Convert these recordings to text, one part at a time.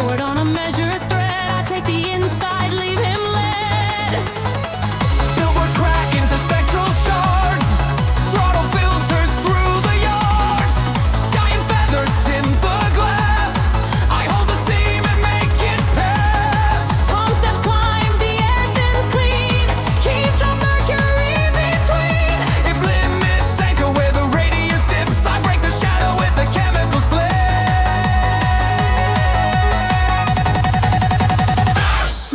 forward on a measured thread. I take the inside, leave him led. Billboards crack into spectral shards. Throttle filters through the yards. Giant feathers tint the glass. I hold the seam and make it pass. Tom steps climb, the air thins clean. Keys drop mercury between. If limits anchor where the radius dips, I break the shadow with a chemical slip.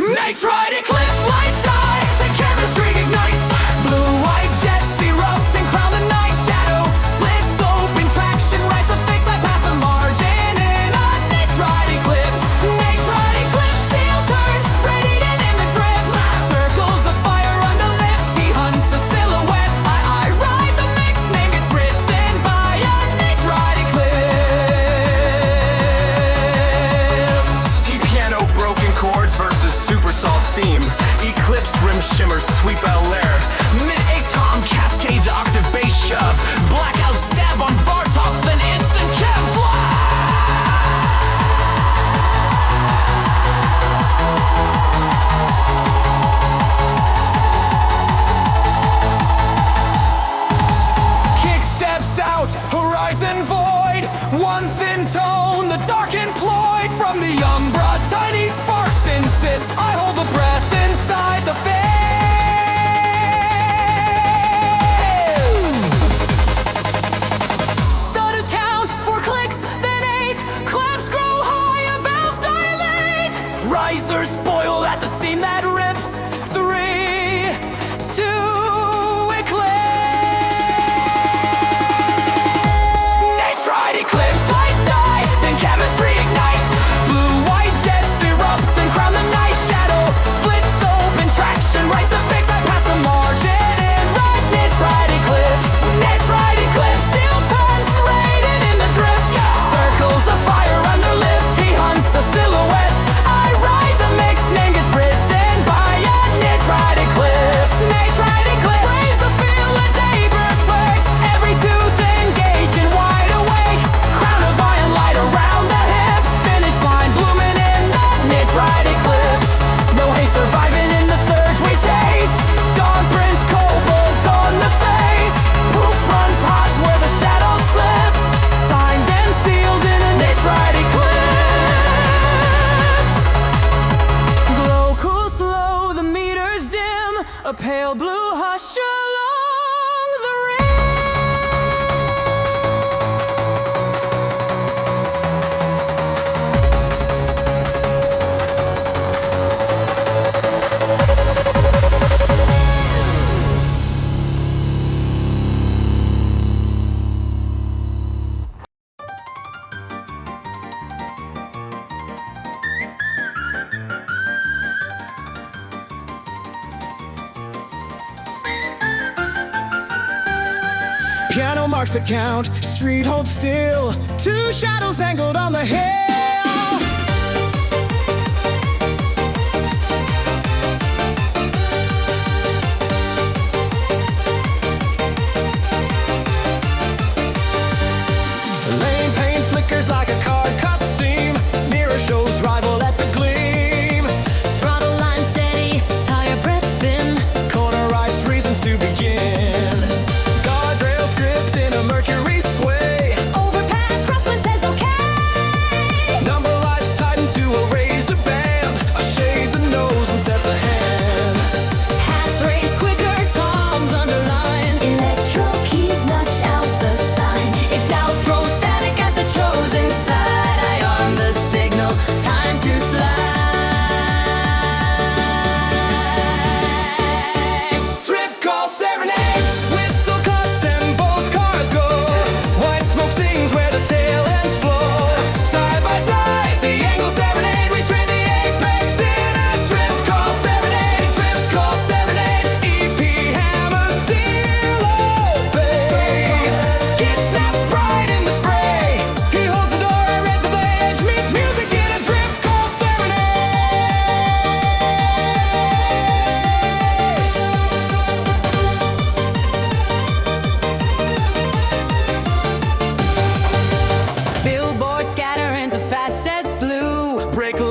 Nitride Eclipse lights die, the chemistry ignites. Blue-white jets erupt and crown the night shadow. Splits open, traction rise the fix. I pass the margin in a Nitride Eclipse. Nitride Eclipse, steel turns, radiated in the drift. Circles of fire under lift, he hunts a silhouette. I ride the mix, name gets written by a Nitride Eclipse. Deep piano, broken chords versus super soft theme. Eclipse rim shimmers, sweep Bel Air. Mid-A-tom cascades, octave bass shove. Blackout stab on bar tops, then instant chem Kick steps out, horizon void. One thin tone, the dark employed. From the umbra, tiny sparks insist. I hold the breath inside the veil. Stutters count, 4 clicks, then 8. Claps grow higher, valves dilate. Risers boil at the seam that rips. 3, 2, eclipse. Nitride Eclipse, lights die, then chemistry ignites. Blue-white jets erupt and crown the night shadow. Splits open, traction rise the fix. I pass the margin in right Nitride Eclipse. Nitride Eclipse, steel turns, rated in the drift. Circles of fire under lift, he hunts a silhouette. I ride the mix, name gets written by a Nitride Eclipse. Nitride Eclipse, raise the feel, a day reflects. Every tooth engaging, wide awake. Crown of iron light around the hips. Finish line blooming in the Nitride Eclipse. No haste surviving in the surge we chase. Dawn prints, cobalts on the face. Proof runs hot where the shadow slips. Signed and sealed in a Nitride Eclipse. Glow cool slow, the meters dim. A pale blue hush along the rim. Piano marks the count, street holds still. 2 shadows angled on the hill. Lane paint flickers like a card cut seam. Mirror shows rival at the gleam. Throttle line steady, tire breath thin. Corner rights, reasons to begin. Guardrail script in a Mercury sway. Overpass, crosswind says okay.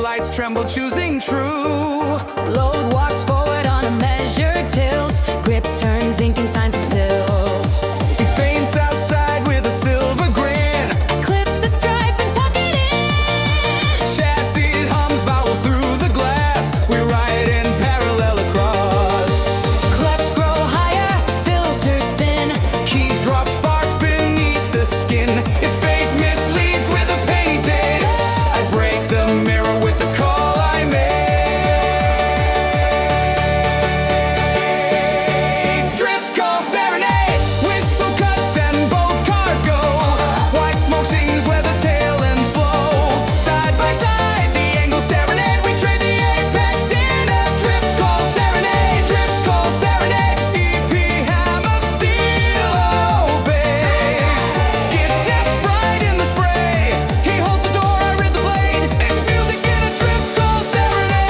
lights tremble, choosing true. Load walks forward on a measured tilt. Grip turns, ink and signs a silt. He faints outside with a silver grin. I clip the stripe and tuck it in. Chassis hums vowels through the glass. We ride in parallel across. Cleps grow higher, filters thin. Keys drop sparks beneath the skin. If fate misleads with a painted, I break the mirror with the call I made. Driftcall Serenade, whistle cuts and both cars go. White smoke sings where the tail ends flow. Side by side, the angle serenade. We trade the apex in a Driftcall Serenade. Driftcall Serenade, EP hammer steel obeys. Skid snaps bright in the spray. He holds the door, I read the blade. It's music in a Driftcall Serenade.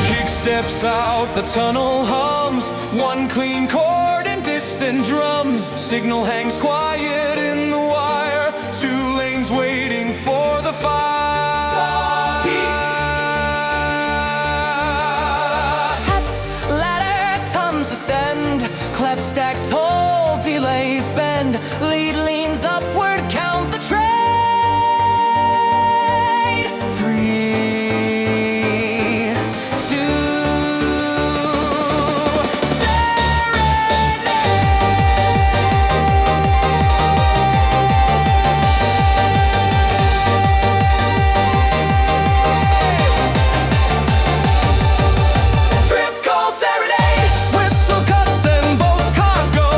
Kick steps out, the tunnel hums. One clean chord and distant drums. Signal hangs quiet in the wire. Two lanes waiting for the fire. Hats, ladder, tums ascend. Clep stack toll, delays bend. Lead leans upward, count the trade. 3, 2, Driftcall Serenade, whistle cuts and both cars go.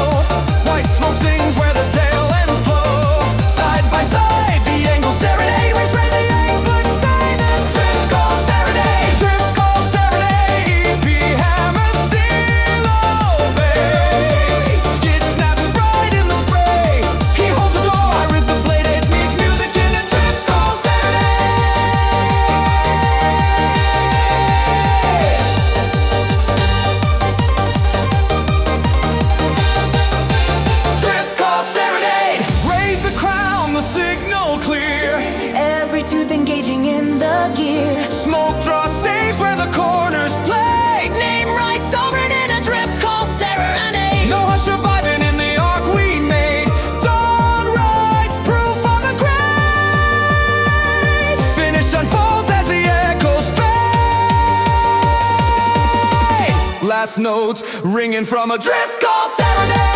White smoke sings where the tail ends flow. Side by side, the angle serenade. We trade the angle sign and Driftcall Serenade. Driftcall Serenade, EP hammer steel obeys. Skid snaps bright in the spray. He holds the door, I rip the blade edge. Meets music in a Driftcall Driftcall Serenade, raise the crown, the signal clear. every tooth engaging in the gear. Smoke draw staves where the corners play. Name right, sovereign in a drift call Serenade. No hush surviving in the arc we made. Dawn rides proof on the grave. Finish unfolds as the echoes fade. Last notes ringing from a Driftcall Serenade.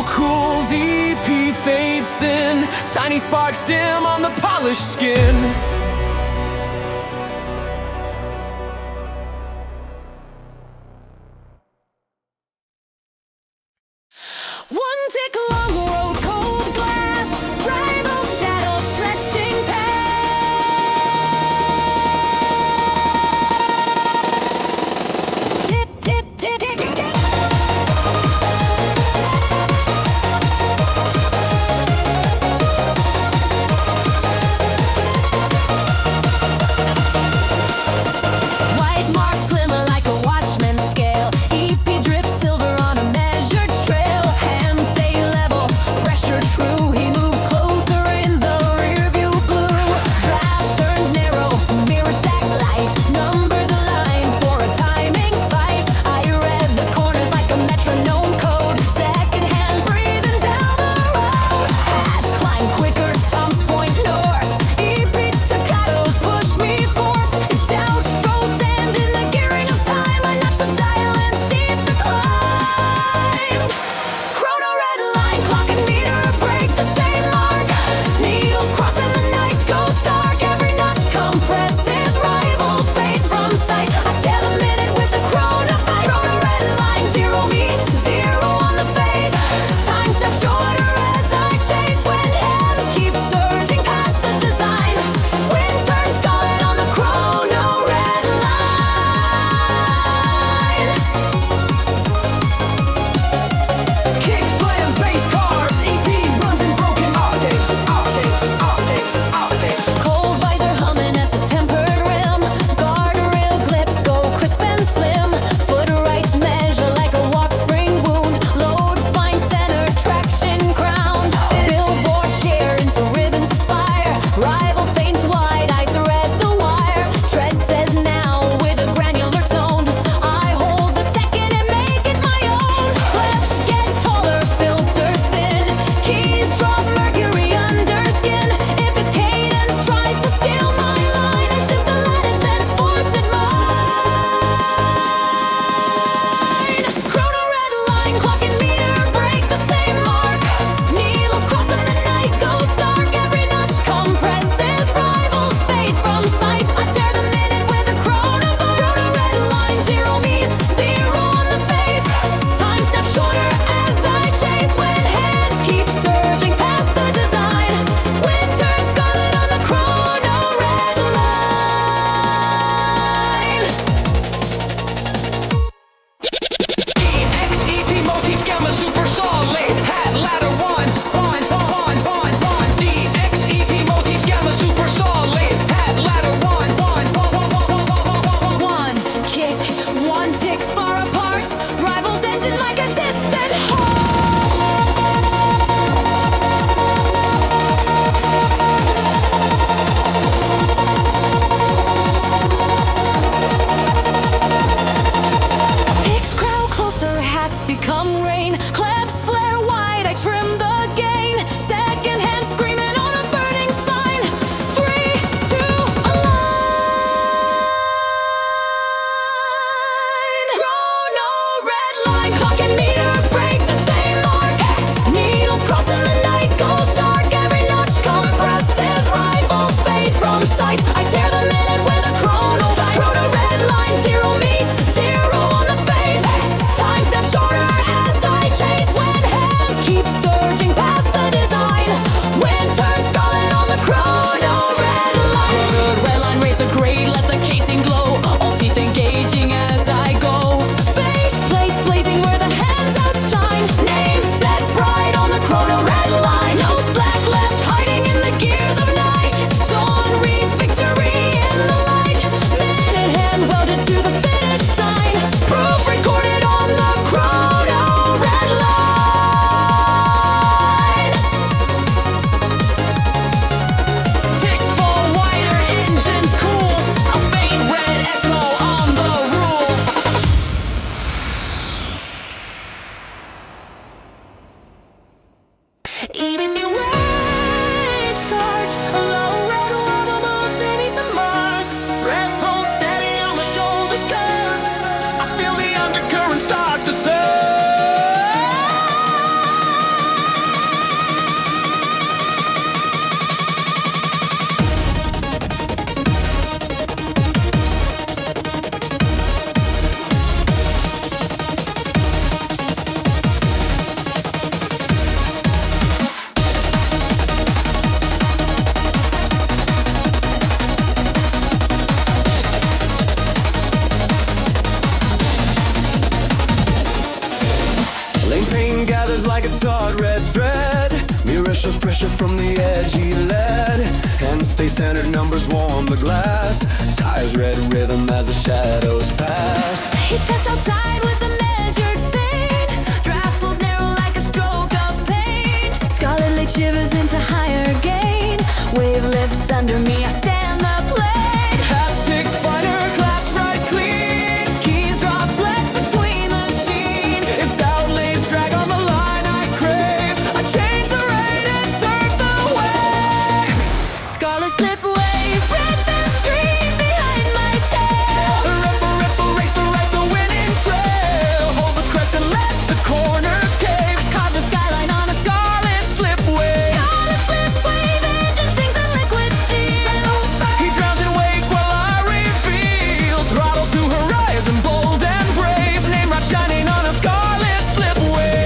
cools, EP fades thin, tiny sparks dim on the polished skin. One tick long road, cold glass, rival shadows stretching past. Tip, tip, tip, tip, tip. White marks glimmer like a watchman's scale. EP drips silver on a measured trail. Hands stay level, pressure true. He moves closer in the rearview blue. Draft turns narrow, mirror stack light. Numbers align for a timing fight. I read the corners like a metronome code. Second hand breathing down the road. Hats climb quicker, toms point north. EP staccatos push me forth. If doubt throws sand in the gearing of time, I notch the dial and steep the climb. Chrono Redline, clock and meter break the same mark. Needles crossing the night, goes dark. Every notch compresses, rivals fade from sight. I tell a minute with the chrono bite. Chrono Redline, zero meets zero on the face. Time steps shorter as I chase. When hands keep surging past the design. Wind turns scarlet on the Chrono Redline. Kick slams, bass carves, EP runs in broken octaves, octaves, octaves, octaves. Cold visor humming at the tempered rim. Guardrail clips go crisp and slim. Foot rights measure like a walk spring wound. Load fine center, traction crown. Billboard share into ribbons of fire. Rival faints wide, I thread the wire. Tread says now with a granular tone. I hold the second and make it my own. Clips get taller, filters thin. Keys drop mercury under skin. If its cadence tries to steal my line, I shift the lattice and force it mine. Chrono Redline, clock and meter break the same mark. Needles crossing the night, goes dark. Every notch compresses, rivals fade from sight. I tear the minute with a chrono bite. Chrono Redline, zero meets zero on the face. Time steps shorter as I chase. When hands keep surging past the design. Wind turns scarlet on the Chrono Redline. EXEP motif gamma super solid. Hat ladder one. DXEP motif gamma super solid. Hat ladder one. One kick, one tick far apart. Rivals engine like a distant heart. Ticks crowd closer, hats become rain. Claps flare wide, I trim the gain. Second hand screaming on a burning sign. 3, 2, align. Chrono Redline, clock and meter break the same mark. Needles crossing the night, goes dark. Every notch compresses, rivals fade from sight. I tear the minute with a chrono bite. Chrono Redline, zero meets zero on the face. Time steps shorter as I chase. Pain gathers like a taut red thread. Mirror shows pressure from the edgy lead. Hands stay centered, numbers warm the glass. Tires red rhythm as the shadows pass. He tests outside with a measured fade. Draft pulls narrow like a stroke of paint. Scarlet light shivers into higher gain. Wave lifts under me, I stand the plane. Haptic finer, claps rise clean. Keys drop flex between the sheen. If doubt lays drag on the line I crave, I change the rate and surf the wave. Scarlet Slipwave, red band stream behind my tail. Ripple, ripple, race the right's a winning trail. Hold the crest and let the corners cave. Carve the skyline on a Scarlet Slipwave. Scarlet Slipwave, engine sings in liquid steel. He drowns in wake while I reveal. Throttle to horizon, bold and brave. Name right shining on a Scarlet Slipwave.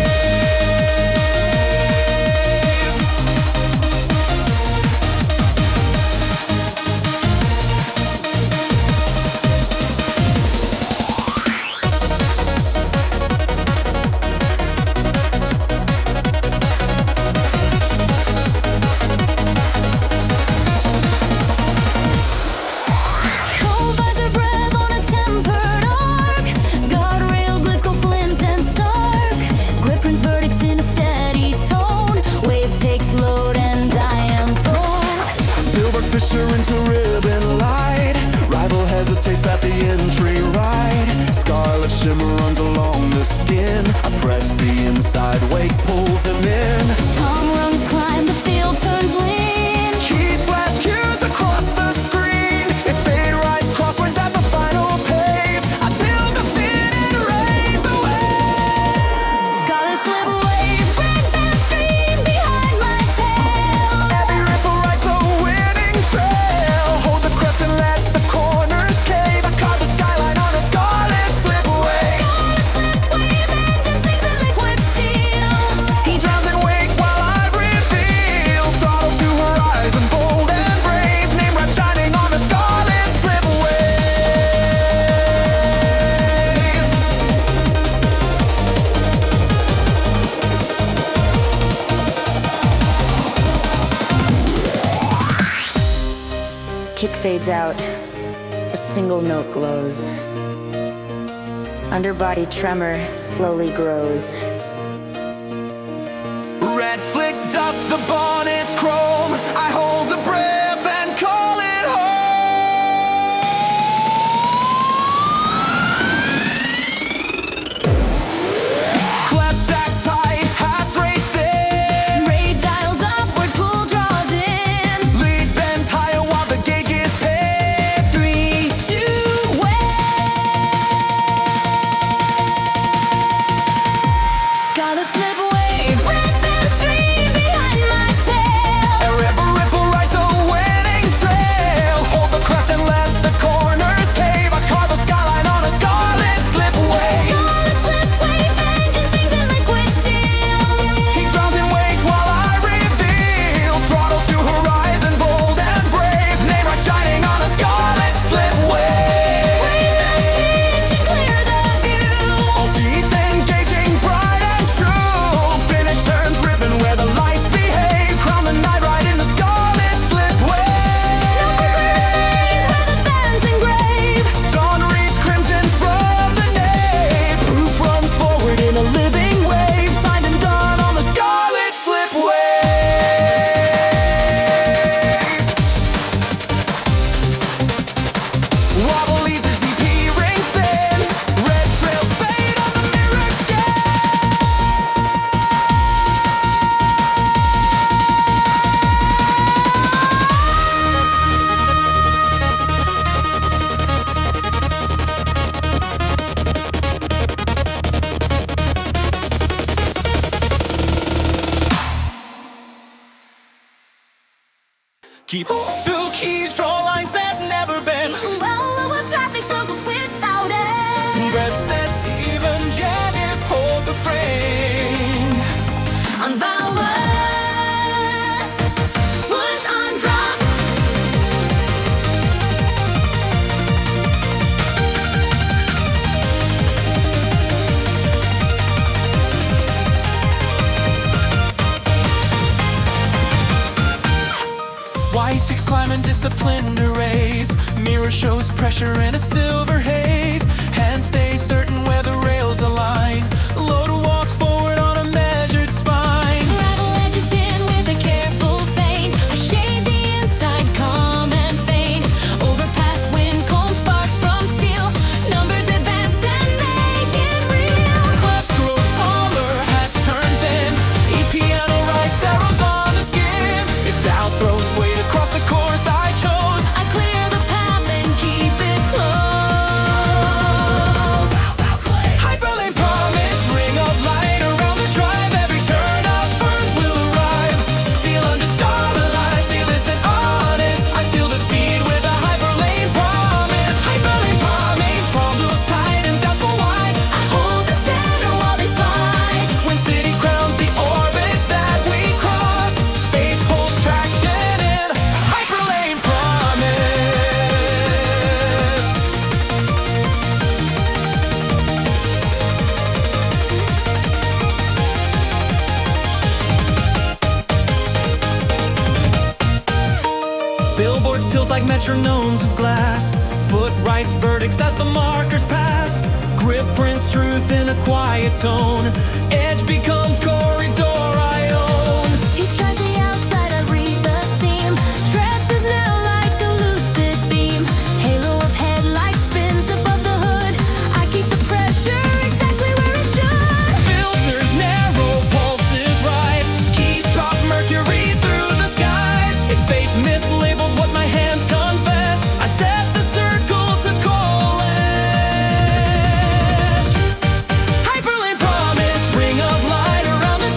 Cold visor breath on a tempered arc. Guardrail glyph go flint and stark. Grip prints verdicts in a steady tone. Wave takes load and I am thrown. Billboard Fisher into ribbon light. Rival hesitates at the entry right. Scarlet shimmer runs along the skin. I press the inside, wake pulls him in. Tom rungs climb, the field turns lean. Keys flash cues across the screen. If fade rides crosswinds at the final pave, I tilt the fin and raise the wave. Scarlet Slipwave, red band stream behind my tail. Every ripple writes a winning trail. Hold the crest and let the corners cave. I carve the skyline on a Scarlet Slipwave. Slipwave, engine sings in liquid steel. He drowns in wake while I reveal. Throttle to horizon, bold and brave. Name right shining on a Scarlet Slipwave. Kick fades out. A single note glows. Underbody tremor slowly grows. Red flick dust the bonnet's chrome. I hold the breath and call it home. Clap stack tight, hats race thin. Rate dials upward, pull draws in. Lead bends higher while the gauge is pinned. 3, 2, Scarlet Slipwave, red band stream behind my tail. And ripple, ripple rides a winning trail. Hold the crest and let the corners cave. I carve a skyline on a Scarlet Slipwave. Scarlet Slipwave, engine sings in liquid steel. He drowns in wake while I reveal. Throttle to horizon, bold and brave. Name right shining on a Scarlet Slipwave. Raise the pitch and clear the view. All teeth engaging, bright and true. Finish turns ribbon where the lights behave. Crown the night ride in the Scarlet Slipwave. Where the band's engraved. Dawn reads crimson from the nave. Proof runs forward in a living wave. Signed and done on the Scarlet Slipwave. Wobble leaves as EP rings thin. Red trails fade on the mirrored skin. Keep two keys, draw lines that never bend. Well, of traffic struggles without end. Breath even yet is hold the frame. Unbalanced, push on drop. undisciplined arrays. Mirror shows pressure in a silver haze. Hand stays certain where the rails align. Load walks forward on a measured spine. Gravel edges in with a careful feint. I shade the inside, calm and faint. Overpass wind, comb sparks from steel. Numbers advance and make it real. Clefs grow taller, hats turn thin. E-piano writes arrows on the skin. If doubt throws weight across the course I chose, I clear the path and keep it close. Hyperlane Promise, ring of light around the drive. Every turn of ferns will arrive. Steel under starlight, fearless and honest. I seal the speed with a Hyperlane Promise. Hyperlane Promise, problems tight and doubts go wide. I hold the center while they slide. When city crowns the orbit that we cross, faith holds traction in Hyperlane Promise. Billboards tilt like metronomes of glass. Foot writes verdicts as the markers pass. Grip prints truth in a quiet tone. Edge becomes corridor I own. He tries the outside, I read the seam. Dresses now like a lucid beam. Halo of headlights spins above the hood. I keep the pressure exactly where it should. Filters narrow, pulses rise. Keys drop mercury through the skies. If fate mislabels what my hands confess, I set the circle to coalesce. Hyperlane Promise, ring of light around the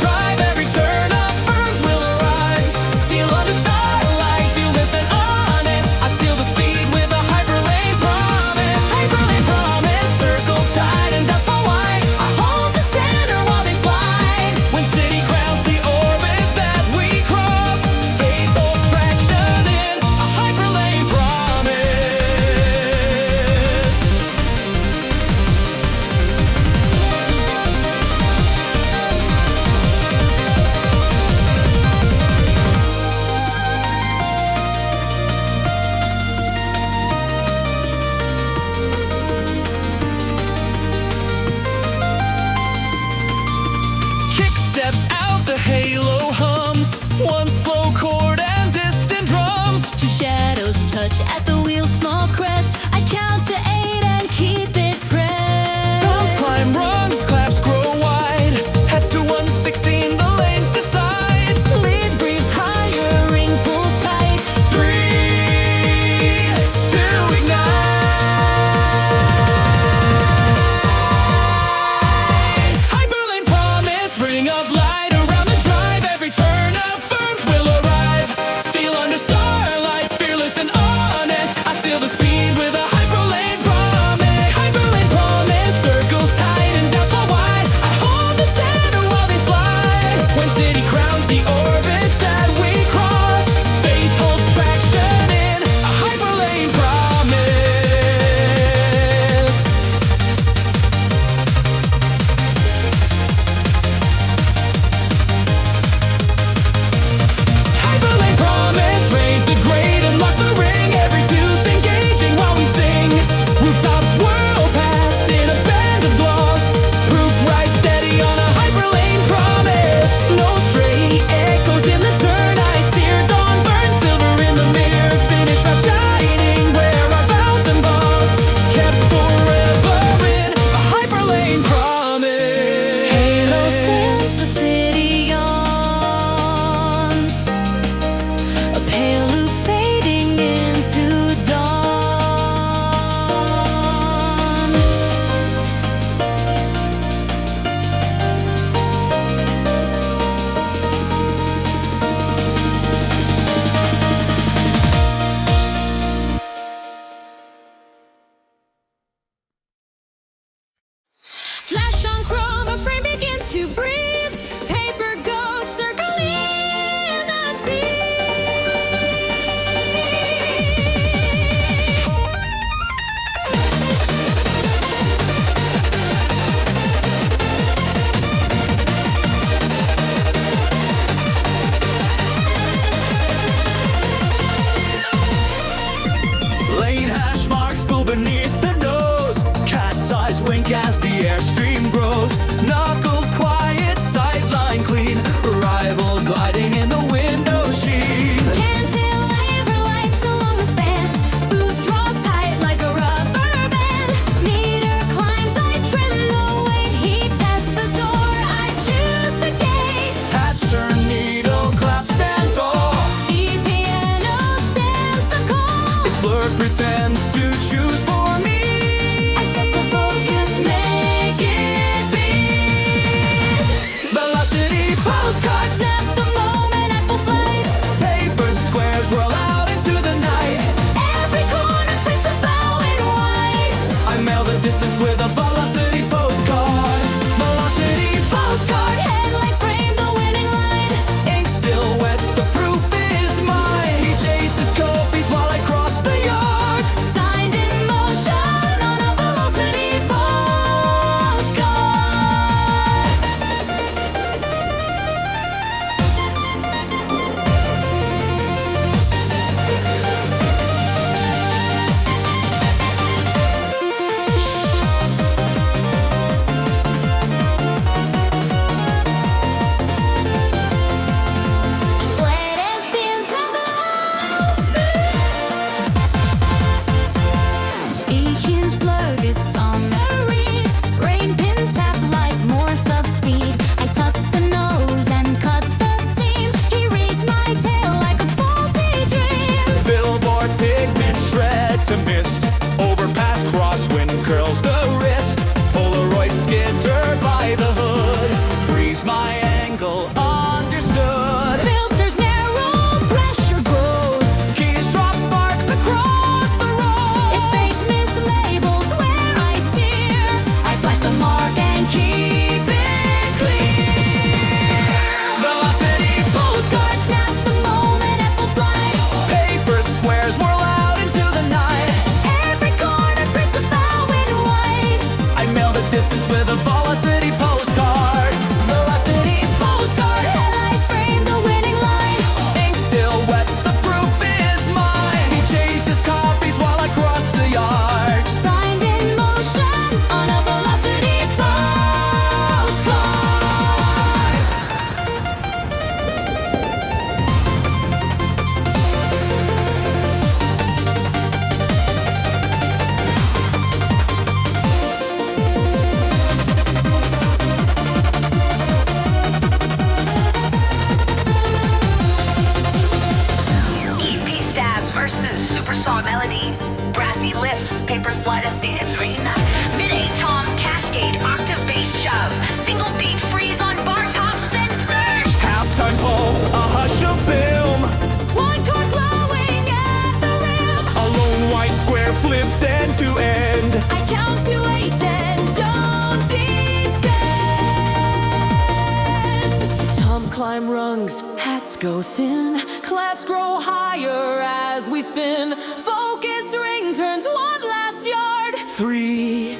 go thin, claps grow higher as we spin. Focus ring turns one last yard. 3,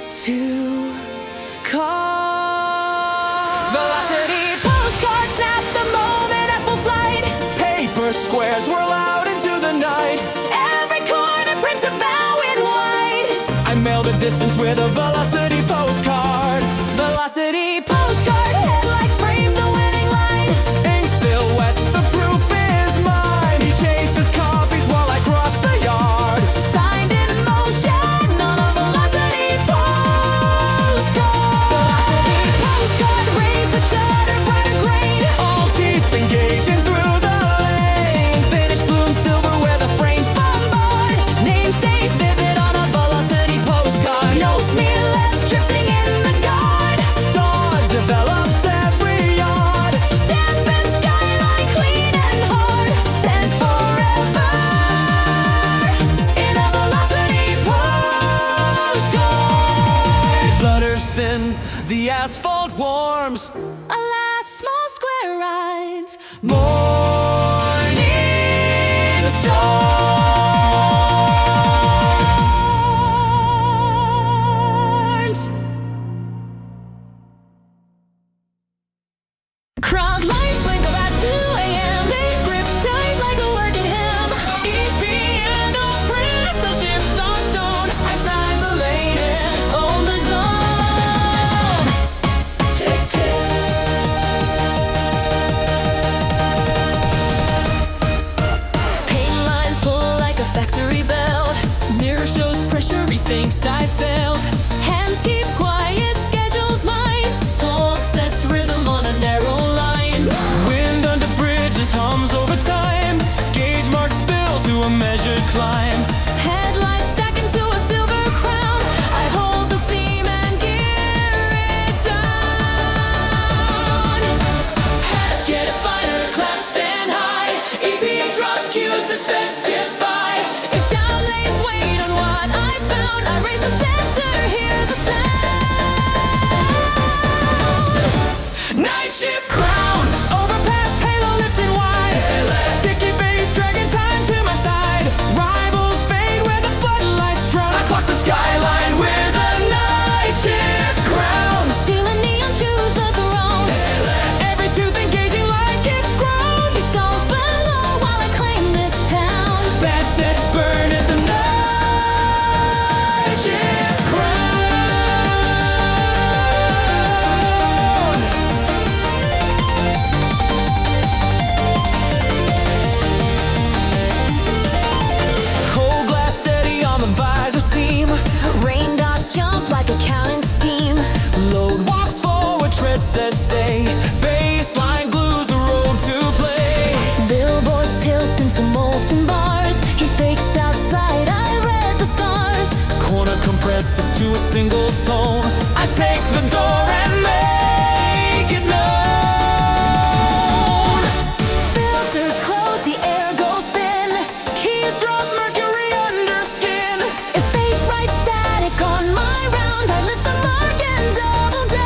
2, car. Velocity postcard snap the moment at full flight. Paper squares whirl out into the night. Every corner prints a vow in white. I mail the distance with a velocity postcard. Velocity postcard, headlights frame the winning line. Ink still wet, the proof is mine. He chases copies while I cross the yard. Signed in motion on a velocity postcard. Velocity postcard, raise the shutter, brighter grain. All teeth engaging through the lane. Finish bloom silver where the frames bombard. Name stays vivid on a velocity postcard. No smear left drifting in the guard. Dawn develops every yard. Stamp and skyline clean and hard. Sent forever in a velocity postcard. Flutters thin, the asphalt warms. Alas, small square rides. Morning Storms. Crowd lights blink about 2 a.m. Bass grips tight like a working hymn. Piano prints the shift on stone. I sign the lane and own the zone. Tick tick. Paint lines pull like a factory bell. Mirror shows pressure, rethinks I failed. Hands keep quiet, schedules mine. Talk sets rhythm on a narrow line. Wind under bridges hums over time. Gauge marks spill to a measured climb. Headlights stack into a silver crown. I hold the seam and gear it down. Hats get finer, claps stand high. EPA drops cues that specify. If down lanes wait on what I found, I raise the center, hear the sound. Night shift crown. Overpass halo lifting wide. Sticky bass dragging time to my side. Rivals fade where the floodlights drown. I clock the skyline with a night shift crown. Stealing neon shoes, the throne. Every tooth engaging like it's grown. He stalls below while I claim this town. Bad set burn is a night shift crown. Cold glass steady on the visor seam. Rain dots jump like a counting scheme. Load walks forward, tread says stay. Baseline glues the road to play. Billboard tilts into molten bars. He fakes outside, I read the scars. Corner compresses to a single tone. I take the door and make it known. Filters close, the air goes thin. Keys drop mercury under skin. If fate writes static on my round, I lift the mark and double down.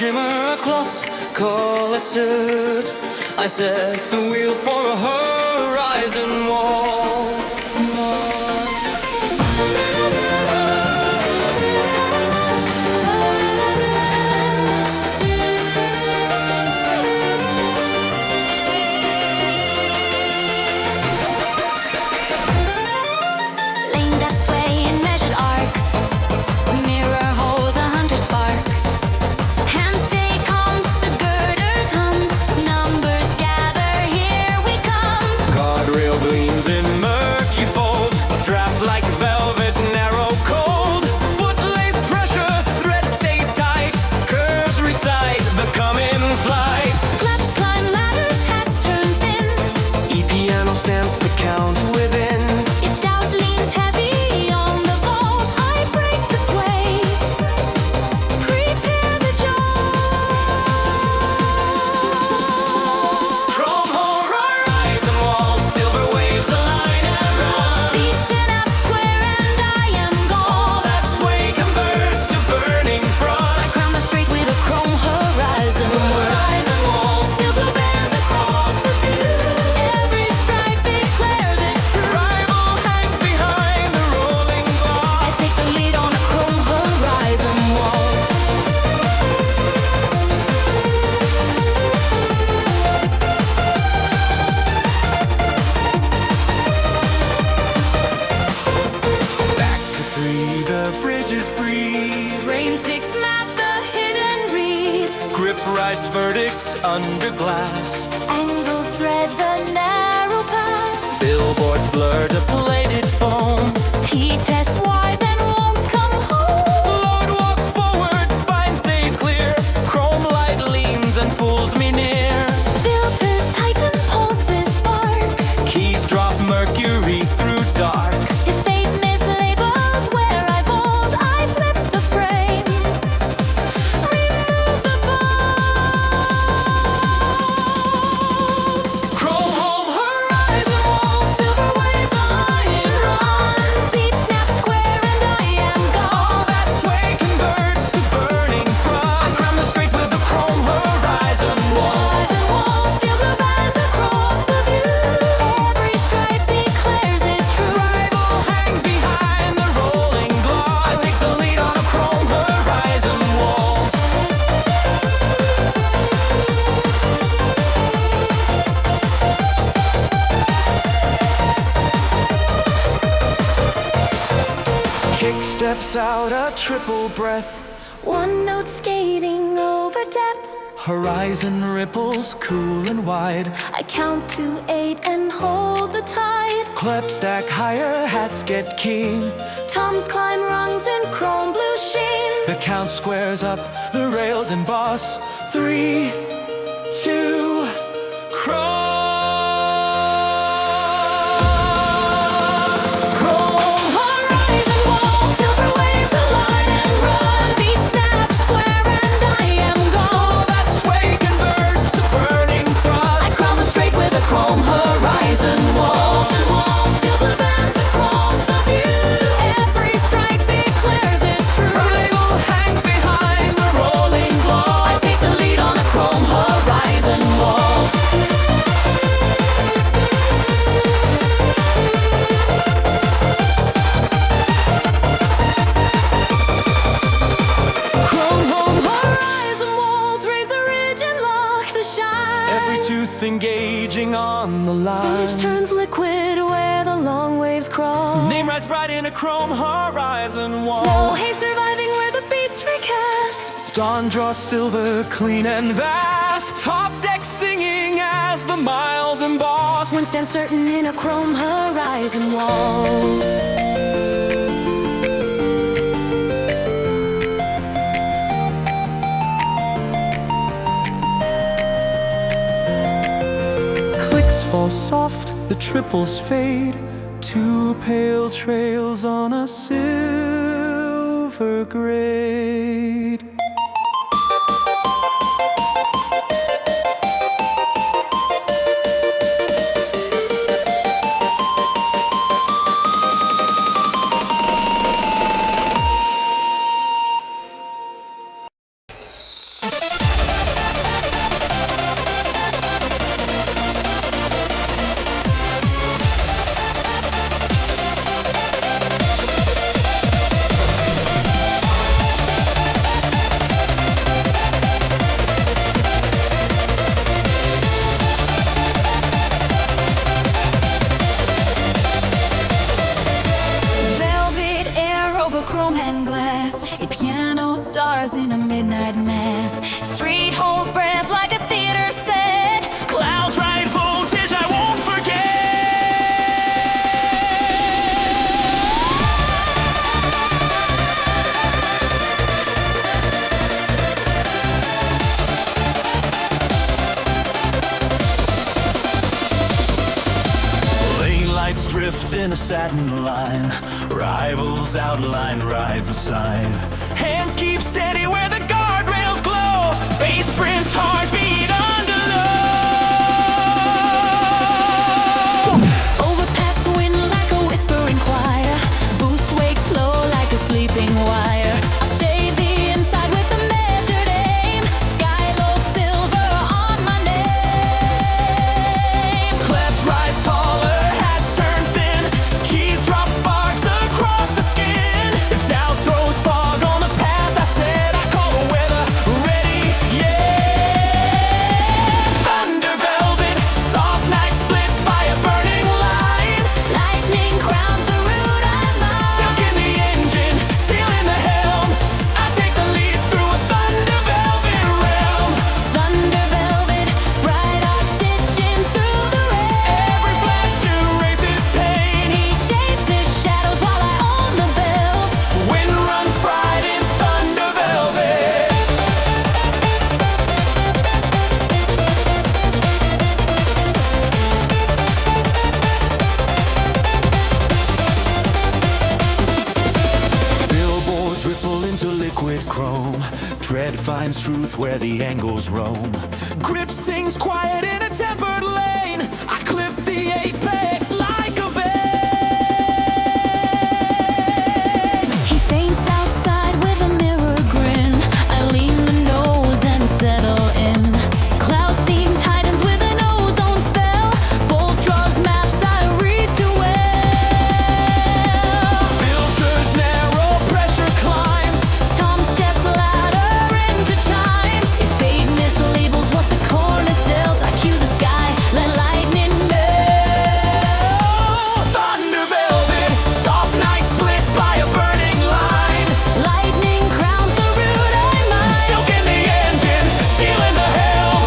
shimmer across coalesced. I set the wheel for a horizon waltz. Lane that sway in measured arcs. Mirror holds 100 sparks. Hands stay calm, the girders hum. Numbers gather, here we come. Guardrail gleams in murky fold. Draft like velvet, narrow, cold. Foot lace pressure, thread stays tight. Curves recite the coming flight. Claps climb ladders, hats turn thin. E-piano stamps the count within. If doubt leans heavy on the vault, I break the sway. Prepare the jaw. Chrome horizon walls, silver waves align and run. Beats synapse square and I am gone. That sway converts to burning I frost. crown the straight with a chrome horizon. Horizon walls, Still blue bands across the view. Every stripe declares it true. rival hangs behind the rolling I bar. take the lead on a chrome horizon waltz. Back to 3, the bridges breathe. Rain ticks map the hidden reed. Grip writes verdicts under glass. Angles thread the narrow pass. Billboards blur to plated foam. He tests why then won't come home. Lord walks forward, spine stays clear. Chrome light leans and pulls me near. Filters tighten, pulses spark. Keys drop mercury through dark. If fate mislabels where I vault, I flip the frame. Remove the foam. Chrome home Horizon walls, silver waves align and run. Beat snap square and I am gone. that sway converts to burning I frost. crown the straight with a chrome Horizon walls. horizon walls, steel blue bands across the view. Every stripe declares it true. Rival hangs behind the rolling gloss. I take the lead on a chrome horizon waltz. Kick steps out a triple breath. One note skating over depth. Horizon ripples cool and wide. I count to 8 and hold the tide. Klep stack higher, hats get keen. Toms climb rungs in chrome blue sheen. The count squares up, the rails emboss. 3, 2, cross. Chrome horizon walls, silver waves align and run. Beat snap square and I am gone. That sway converts to burning I frost. crown the straight with a chrome horizon walls and walls, steel blue bands across the view. Every strike declares it true. Rival hangs behind the rolling I gloss. take the lead on a chrome horizon walls. Chrome home Horizon walls, razor ridge and lock the shine. every tooth engaging on the Finish line. turns liquid where the long waves crawl. Name writes bright in a chrome horizon No wall. haze surviving where the beats recast. Dawn draws silver, clean and vast. Top deck singing as the miles emboss. One stand certain in a chrome horizon wall. Clicks fall soft, the triples fade. Two pale trails on a silver grade. stars in a midnight mass. Street holds breath like a theater set. Clouds ride voltage I won't forget. Lane lights drift in a satin line. Rivals outline rides aside. Hands keep steady where the guardrails glow. Bass prints heartbeat under low. Overpass the wind like a whispering choir. Boost wake slow like a sleeping wire. I'll shade the inside with a measured aim. Skyload silver on my name. Clefs rise taller, hats turn thin. Keys drop sparks across the skin. If doubt throws fog on the path I said, I call the weather ready, yeah. Thunder velvet, soft night split by a burning line. Lightning crowns the route I'm on. Silk in the engine, steel in the helm. I take the lead through a thunder velvet realm. Thunder velvet, bright arc stitching through the rain. Every flash erases pain. He chases shadows while I own the belt. Wind runs bright in thunder velvet. Billboards ripple into liquid chrome. Tread finds truth where the angles roam. Grip sings quiet in a tempered lane. I clip the apex like a vein. He faints outside with a mirror grin. I lean the nose and settle in. Cloud seam tightens with an ozone spell. Bolt draws maps I read too well. Filters narrow, pressure climbs. Tom steps ladder into chimes. If fate mislabels what the corners dealt, I cue the sky, let lightning melt. Thunder velvet, soft night split by a burning line. Lightning crowns the route I'm on. Silk in the engine, steel in the helm.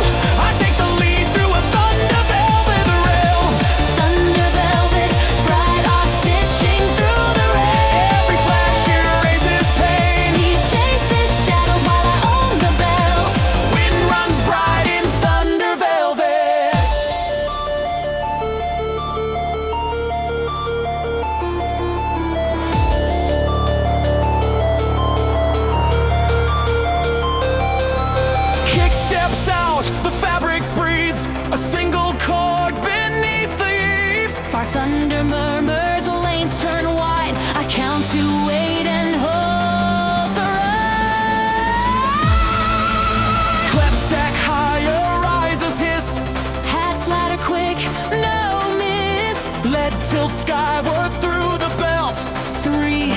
I take the lead through a thunder velvet realm. Thunder velvet, bright arc stitching through the rain. Every flash erases pain. He chases shadows while I own the belt. Wind runs bright in thunder velvet. Kick steps out, the fabric breathes. A single chord beneath the eaves. Far thunder murmurs, lanes turn wide. I count to 8 and hold the ride. Clef stack higher, rises hiss. Hats ladder quick, no miss. Lead tilt skyward through the belt. 3,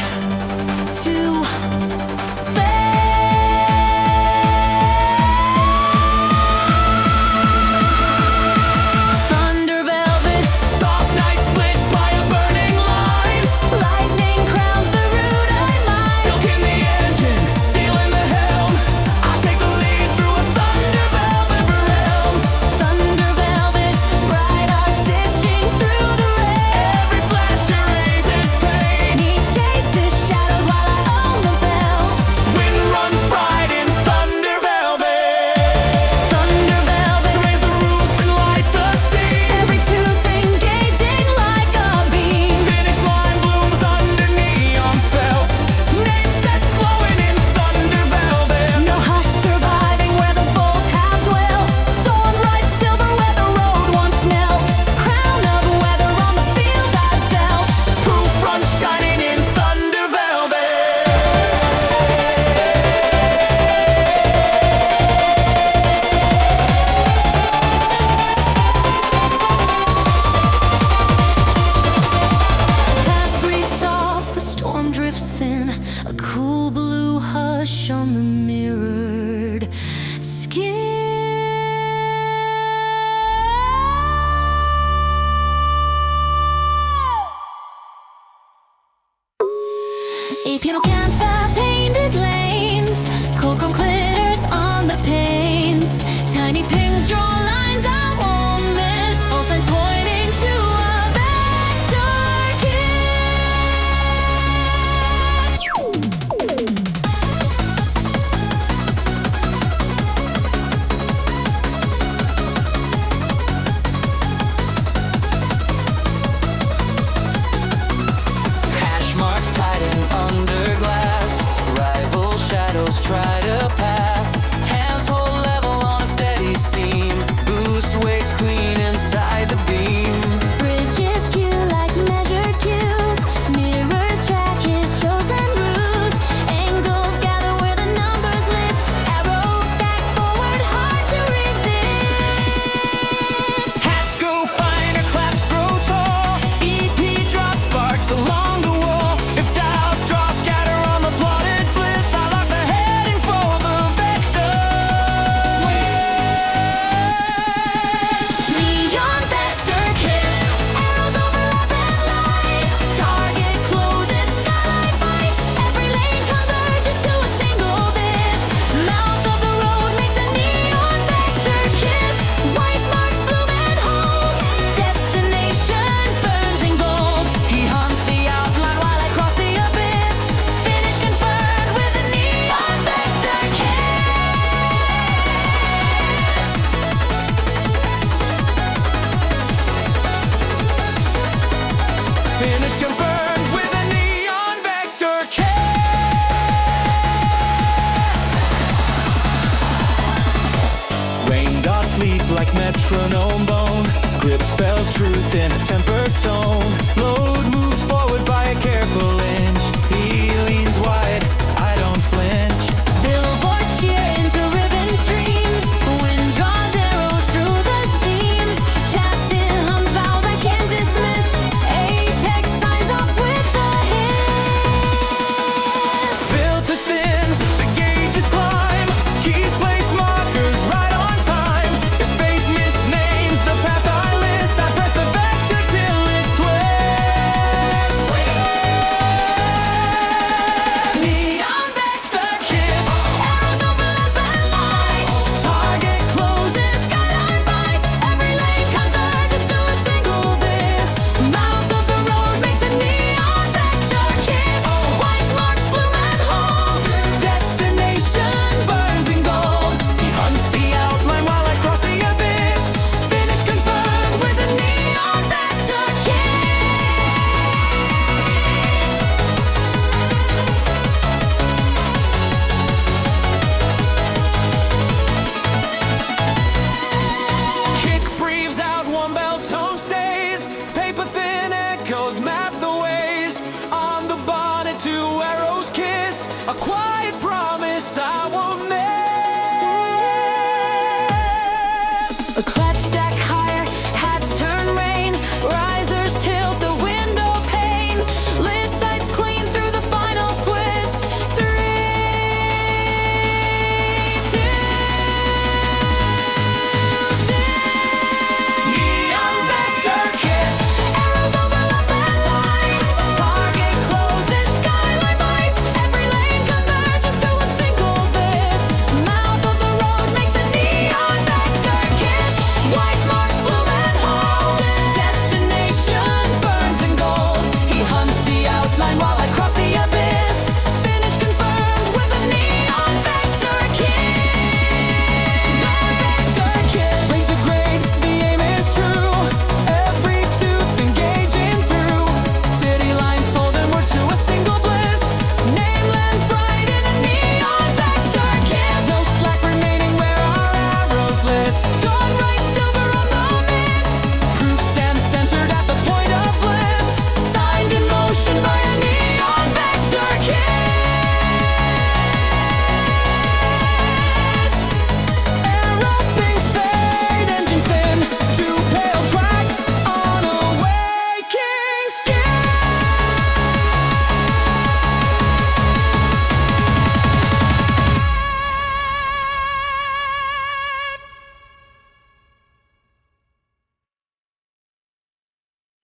2, thunder velvet, Soft night split by a burning line. lightning crowns the route I'm on. Silk in the engine, steel in the helm. I take the lead through a thunder velvet realm. Thunder velvet, bright arc stitching through the rain. Every flash erases pain. He chases shadows while I own the belt. Wind runs bright in thunder velvet. Thunder velvet, Raise the roof and light the scene. every tooth engaging like a beam. Finish line blooms under neon felt. Name sets glowing in thunder velvet. No hush surviving where the bolts have dwelt. Dawn bright silver where the road once knelt. Crown of weather on the field I've dealt. Proof runs shining in thunder velvet. Clouds breathe soft, the storm drifts thin. A cool blue hush on the mirrored skin. I piano can't painted lanes. quiet.